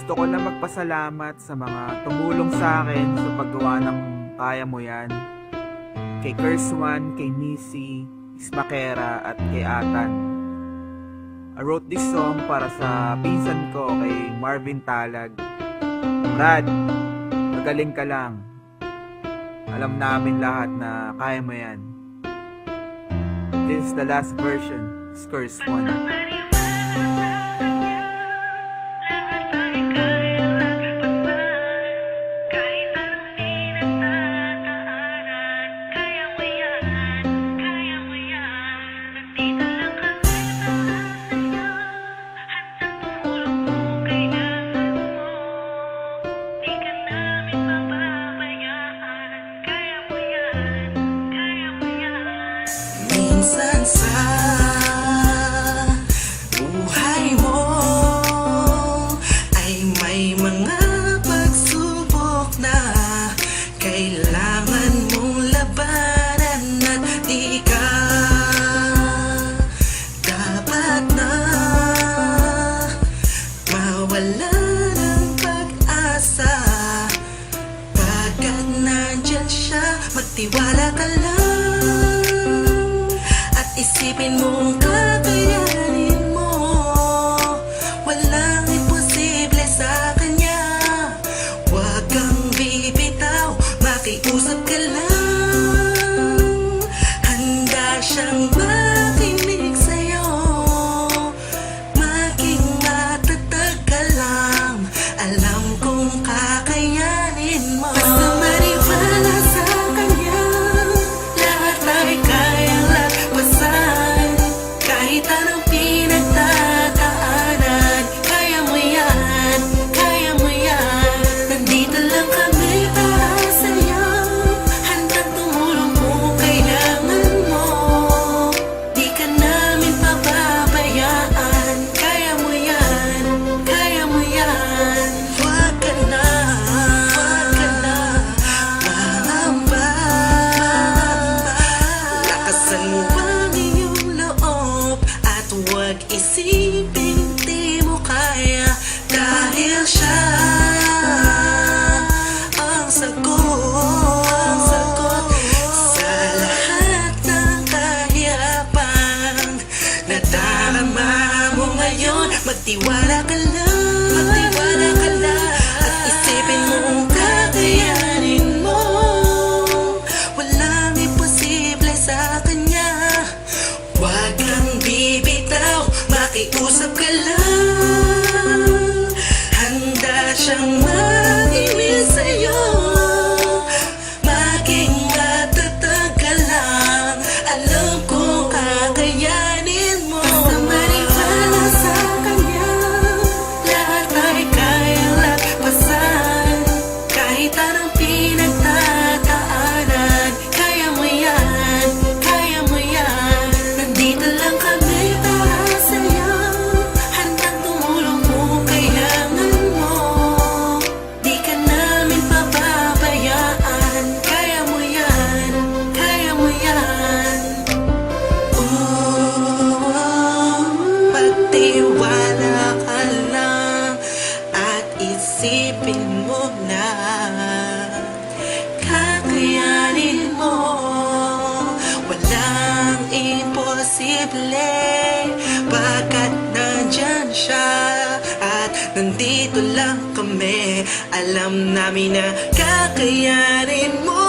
Gusto ko lang magpasalamat sa mga tumulong sa akin sa paggawa ng Kaya Mo Yan. Kay Kerswan, kay Missy, Ismakera at kay Atan. I wrote this song para sa pinsan ko kay Marvin Talag. Brad, magaling ka lang. Alam namin lahat na kaya mo yan. This is the last version, Scores 1. Minsan sa buhay mo ay may mga pagsubok na kailangan mong labanan at di ka dapat na mawala ng pag-asa. Pagkat nandyan siya, magtiwala ka lang. Isipin mong kakayanin mo, walang imposible sa kanya. Huwag kang bibitaw, makiusap ka lang. Handa siyang makinig sa'yo, maging matatag ka lang. Alam kong kakayanin mo. Basta maniwala sa kanya, lahat ay kayang lagpasan. Kahit anong pinagdadaanan, kaya mo yan, kaya mo yan. Nandito lang kami para sa'yo, handang tumulong kung kailangan mo. Di ka namin pababayaan, kaya mo yan, kaya mo yan. Huwag ka na mangamba. Lakasan mo ang iyong loob at huwag isipin di mo kaya, dahil siya ang sagot sa lahat ng kahirapan na darama mo ngayon. Magtiwala ka lang, at isipin mo kung kakayanin mo. Walang imposible sa kanya. Huwag kang bibitaw, makiusap ka lang. Handa siyang makinig sa'yo, maging matatag ka lang. Alam kong kakayanin mo. Basta maniwala sa kanya, lahat ay kayang lagpasan. Kahit anong pinagdadaanan, kaya mo yan, kaya mo yan. Nandito lang kami para sa'yo, handang tumulong kung kailangan mo. Di ka namin pababayaan, kaya mo yan, kaya mo yan. Magtiwala ka lang at isipin mo na kakayanin mo. Walang imposible, pagkat nandyan siya at nandito lang kami. Alam namin na kakayanin mo.